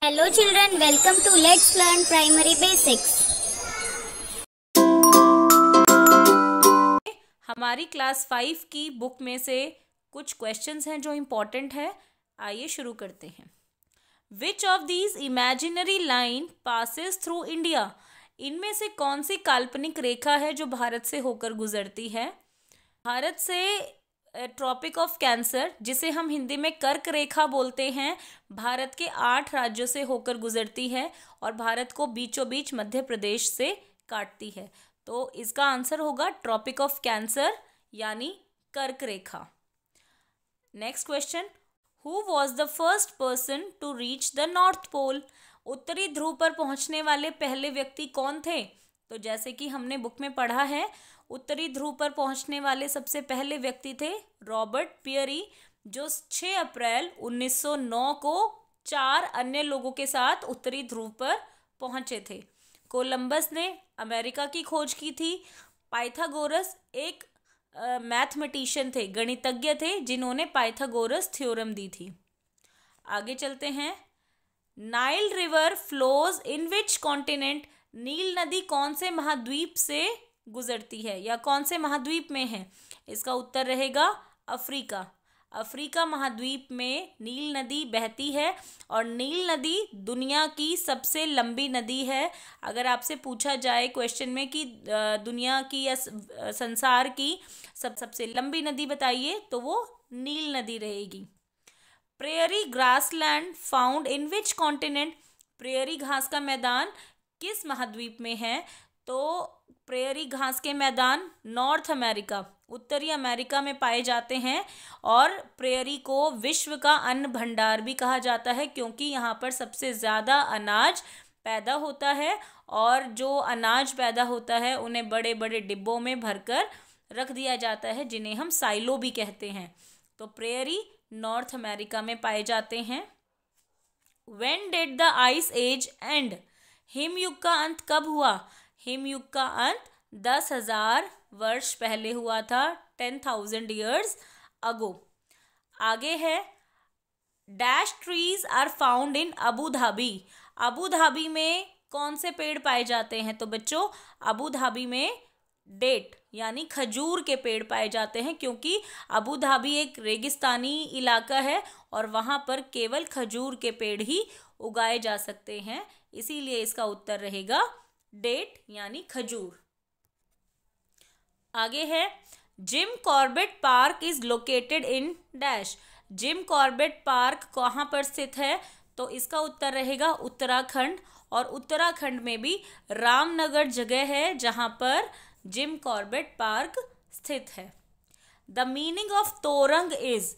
Hello children, welcome to Let's Learn Primary Basics. हमारी class 5 की book में से कुछ क्वेश्चंस हैं जो इम्पोर्टेंट है। आइए शुरू करते हैं। Which of these imaginary line passes through India? इनमें से कौन सी काल्पनिक रेखा है जो भारत से होकर गुजरती है? भारत से ट्रॉपिक ऑफ कैंसर, जिसे हम हिंदी में कर्क रेखा बोलते हैं, भारत के 8 राज्यों से होकर गुजरती है और भारत को बीचों बीच मध्य प्रदेश से काटती है। तो इसका आंसर होगा ट्रॉपिक ऑफ कैंसर यानी कर्क रेखा। Next question, who was the first person to reach the North Pole? उत्तरी ध्रुव पर पहुंचने वाले पहले व्यक्ति कौन थे? तो जैसे कि हमने बुक में पढ़ा है, उत्तरी ध्रुव पर पहुंचने वाले सबसे पहले व्यक्ति थे रॉबर्ट पियरी, जो 6 अप्रैल 1909 को 4 अन्य लोगों के साथ उत्तरी ध्रुव पर पहुंचे थे। कोलंबस ने अमेरिका की खोज की थी। पाइथागोरस एक मैथमेटिशियन थे, गणितज्ञ थे, जिन्होंने पाइथागोरस थ्योरम दी थी। आगे चलते हैं। Nile river flows in which continent? नील नदी कौन से महाद्वीप से गुजरती है या कौन से महाद्वीप में है? इसका उत्तर रहेगा अफ्रीका। अफ्रीका महाद्वीप में नील नदी बहती है और नील नदी दुनिया की सबसे लंबी नदी है। अगर आपसे पूछा जाए क्वेश्चन में कि दुनिया की या संसार की सबसे लंबी नदी बताइए, तो वो नील नदी रहेगी। Prairie grassland found in which continent? Prairie घास का मैदान किस महाद्वीप में है? तो प्रेयरी घास के मैदान नॉर्थ अमेरिका, उत्तरी अमेरिका में पाए जाते हैं। और प्रेयरी को विश्व का अन्न भंडार भी कहा जाता है, क्योंकि यहाँ पर सबसे ज़्यादा अनाज पैदा होता है और जो अनाज पैदा होता है उन्हें बड़े बड़े डिब्बों में भरकर रख दिया जाता है, जिन्हें हम साइलो भी कहते हैं। तो प्रेयरी नॉर्थ अमेरिका में पाए जाते हैं। When did the ice age end? हिमयुग का अंत कब हुआ? हिमयुग का अंत 10,000 वर्ष पहले हुआ था, 10,000 years ago। आगे है, dash trees are found in Abu Dhabi? Abu Dhabi में कौन से पेड़ पाए जाते हैं? तो बच्चों, अबू धाबी में डेट यानी खजूर के पेड़ पाए जाते हैं, क्योंकि अबू धाबी एक रेगिस्तानी इलाका है और वहाँ पर केवल खजूर के पेड़ ही उगाए जा सकते हैं। इसीलिए इसका उत्तर रहेगा डेट यानी खजूर। आगे है, Jim Corbett park is located in dash? Jim Corbett park कहाँ पर स्थित है? तो इसका उत्तर रहेगा उत्तराखंड। और उत्तराखंड में भी रामनगर जगह है जहाँ पर जिम कॉर्बेट पार्क स्थित है। The meaning of torang is?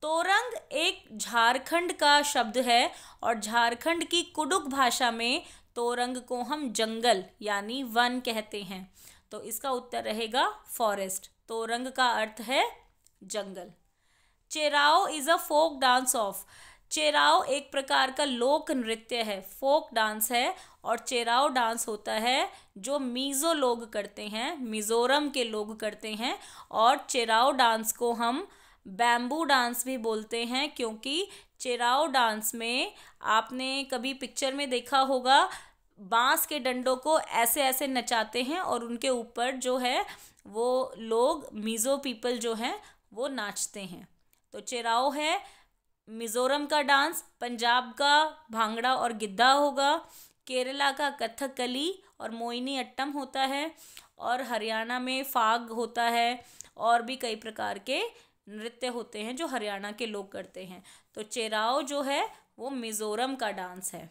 तोरंग एक झारखंड का शब्द है और झारखंड की कुडुक भाषा में तोरंग को हम जंगल यानी वन कहते हैं। तो इसका उत्तर रहेगा फॉरेस्ट। तोरंग का अर्थ है जंगल। Cherao is a folk dance of? Cherao एक प्रकार का लोक नृत्य है, फोक डांस है। और चेराओ डांस होता है जो मिजो लोग करते हैं, मिजोरम के लोग करते हैं। और चेराओ डांस को हम बैम्बू डांस भी बोलते हैं, क्योंकि चेराओ डांस में आपने कभी पिक्चर में देखा होगा, बांस के डंडों को ऐसे ऐसे नचाते हैं और उनके ऊपर जो है वो लोग मिजो पीपल जो हैं वो नाचते हैं। तो चेराओ है मिजोरम का डांस, पंजाब का भांगड़ा और गिद्धा होगा, केरला का कथकली और मोहिनी अट्टम होता है, और हरियाणा में फाग होता है, और भी कई प्रकार के नृत्य होते हैं जो हरियाणा के लोग करते हैं। तो चेराओ जो है वो मिजोरम का डांस है।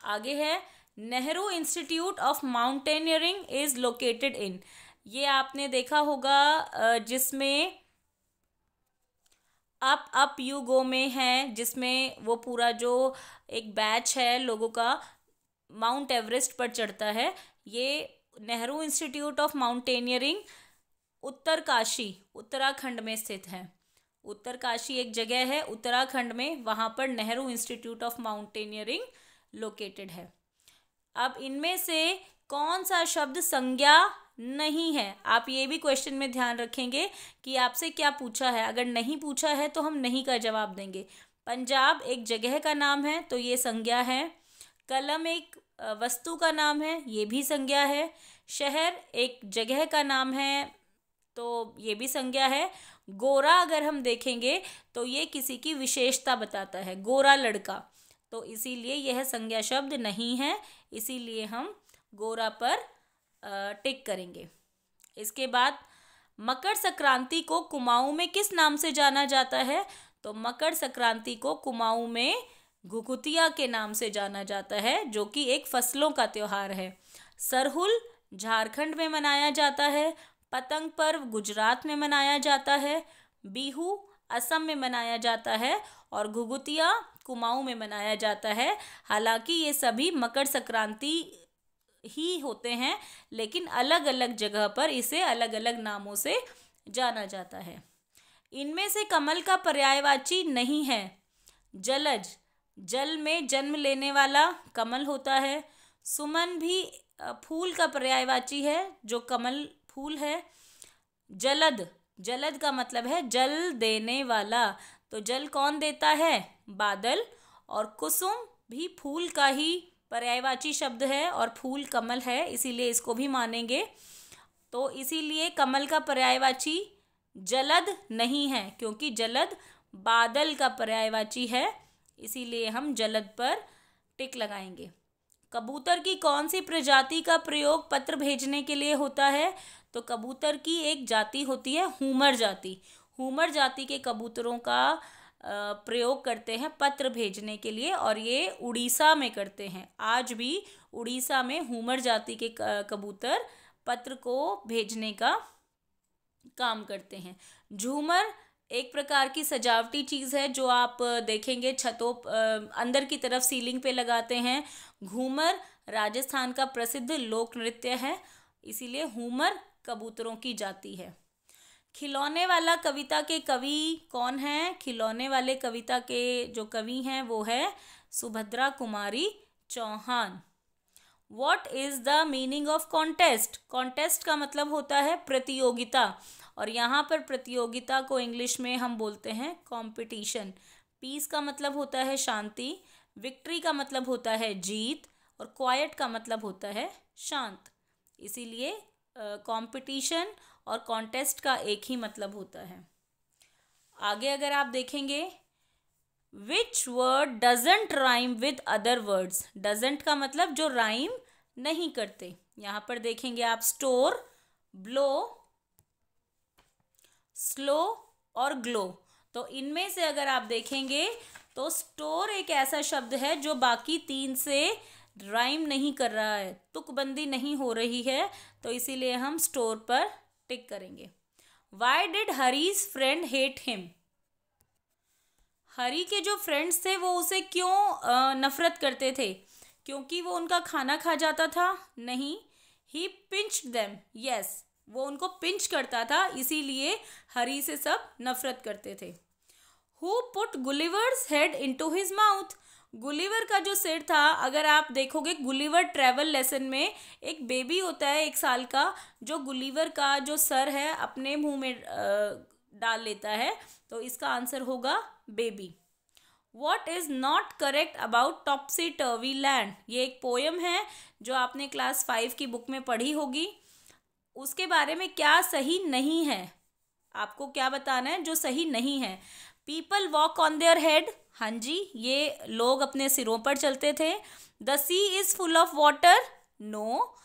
आगे है, Nehru institute of mountaineering is located in? ये आपने देखा होगा जिसमें अप यू गो में है, जिसमें वो पूरा जो एक बैच है लोगों का माउंट एवरेस्ट पर चढ़ता है। ये Nehru institute of mountaineering Uttarkashi Uttarakhand में स्थित है। उत्तरकाशी एक जगह है उत्तराखंड में, वहाँ पर Nehru institute of mountaineering located है। अब इनमें से कौन सा शब्द संज्ञा नहीं है? आप ये भी क्वेश्चन में ध्यान रखेंगे कि आपसे क्या पूछा है। अगर नहीं पूछा है तो हम नहीं का जवाब देंगे। पंजाब एक जगह का नाम है तो ये संज्ञा है। कलम एक वस्तु का नाम है, ये भी संज्ञा है। शहर एक जगह का नाम है तो ये भी संज्ञा है। गोरा अगर हम देखेंगे तो ये किसी की विशेषता बताता है, गोरा लड़का, तो इसीलिए यह संज्ञा शब्द नहीं है, इसीलिए हम गोरा पर टिक करेंगे। इसके बाद मकर संक्रांति को कुमाऊं में किस नाम से जाना जाता है? तो मकर संक्रांति को कुमाऊं में घुघुतिया के नाम से जाना जाता है, जो कि एक फसलों का त्योहार है। सरहुल झारखंड में मनाया जाता है। पतंग पर्व गुजरात में मनाया जाता है। बिहू असम में मनाया जाता है और घुघुतिया कुमाऊं में मनाया जाता है। हालांकि ये सभी मकर संक्रांति ही होते हैं, लेकिन अलग अलग जगह पर इसे अलग अलग नामों से जाना जाता है। इनमें से कमल का पर्यायवाची नहीं है। जलज, जल में जन्म लेने वाला कमल होता है। सुमन भी फूल का पर्यायवाची है, जो कमल फूल है। जलद, जलद का मतलब है जल देने वाला, तो जल कौन देता है? बादल। और कुसुम भी फूल का ही पर्यायवाची शब्द है और फूल कमल है, इसीलिए इसको भी मानेंगे। तो इसीलिए कमल का पर्यायवाची जलद नहीं है, क्योंकि जलद बादल का पर्यायवाची है, इसीलिए हम जलद पर टिक लगाएंगे। कबूतर की कौन सी प्रजाति का प्रयोग पत्र भेजने के लिए होता है? तो कबूतर की एक जाति होती है हूमर जाति। हूमर जाति के कबूतरों का प्रयोग करते हैं पत्र भेजने के लिए, और ये उड़ीसा में करते हैं। आज भी उड़ीसा में हूमर जाति के कबूतर पत्र को भेजने का काम करते हैं। झूमर एक प्रकार की सजावटी चीज़ है जो आप देखेंगे छतों अंदर की तरफ सीलिंग पे लगाते हैं। घूमर राजस्थान का प्रसिद्ध लोक नृत्य है, इसीलिए घूमर कबूतरों की जाति है। खिलौने वाला कविता के कवि कौन हैं? खिलौने वाले कविता के जो कवि हैं वो है Subhadra Kumari Chauhan. What is the meaning of contest? Contest का मतलब होता है प्रतियोगिता, और यहाँ पर प्रतियोगिता को इंग्लिश में हम बोलते हैं कंपटीशन। पीस का मतलब होता है शांति, विक्ट्री का मतलब होता है जीत, और क्वाइट का मतलब होता है शांत। इसीलिए कंपटीशन और कॉन्टेस्ट का एक ही मतलब होता है। आगे अगर आप देखेंगे, which word doesn't rhyme with other words? Doesn't का मतलब जो राइम नहीं करते। यहाँ पर देखेंगे आप स्टोर, ब्लो, स्लो और ग्लो। तो इनमें से अगर आप देखेंगे तो स्टोर एक ऐसा शब्द है जो बाकी तीन से राइम नहीं कर रहा है, तुकबंदी नहीं हो रही है, तो इसीलिए हम स्टोर पर टिक करेंगे। Why did Hari's friend hate him? Hari के जो फ्रेंड्स थे वो उसे क्यों नफरत करते थे? क्योंकि वो उनका खाना खा जाता था? नहीं, ही पिंच्ड देम, यस, वो उनको पिंच करता था, इसीलिए हरी से सब नफरत करते थे। Who put Gulliver's head into his mouth? Gulliver का जो सिर था, अगर आप देखोगे गुलिवर ट्रैवल लेसन में एक बेबी होता है 1 साल का, जो गुलिवर का जो सर है अपने मुंह में डाल लेता है, तो इसका आंसर होगा baby. What is not correct about Topsy Turvy Land? ये एक पोयम है जो आपने क्लास 5 की बुक में पढ़ी होगी। उसके बारे में क्या सही नहीं है? आपको क्या बताना है जो सही नहीं है? People walk on their head, हाँ जी, ये लोग अपने सिरों पर चलते थे। The sea is full of water, no.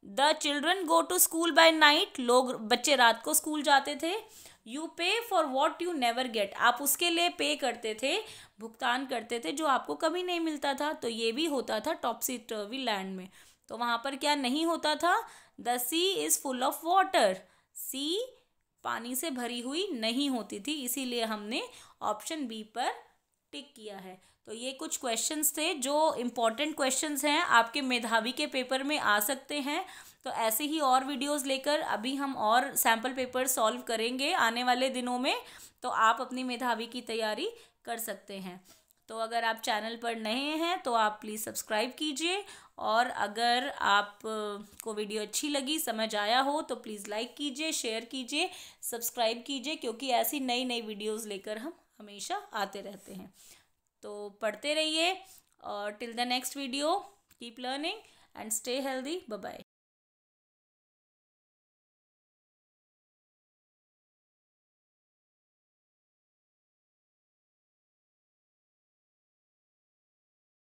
The children go to school by night, बच्चे रात को स्कूल जाते थे। You pay for what you never get, आप उसके लिए पे करते थे, भुगतान करते थे जो आपको कभी नहीं मिलता था, तो ये भी होता था टॉप्सी टर्वी लैंड में। तो वहाँ पर क्या नहीं होता था? The sea is full of water, sea पानी से भरी हुई नहीं होती थी, इसीलिए हमने ऑप्शन बी पर टिक किया है। तो ये कुछ क्वेश्चंस थे जो इम्पॉर्टेंट क्वेश्चंस हैं, आपके मेधावी के पेपर में आ सकते हैं। तो ऐसे ही और वीडियोस लेकर अभी हम और सैम्पल पेपर सॉल्व करेंगे आने वाले दिनों में, तो आप अपनी मेधावी की तैयारी कर सकते हैं। तो अगर आप चैनल पर नए हैं तो आप प्लीज़ सब्सक्राइब कीजिए, और अगर आप को वीडियो अच्छी लगी, समझ आया हो, तो प्लीज़ लाइक कीजिए, शेयर कीजिए, सब्सक्राइब कीजिए, क्योंकि ऐसी नई नई वीडियोस लेकर हम हमेशा आते रहते हैं। तो पढ़ते रहिए और till the next video keep learning and stay healthy. Bye bye.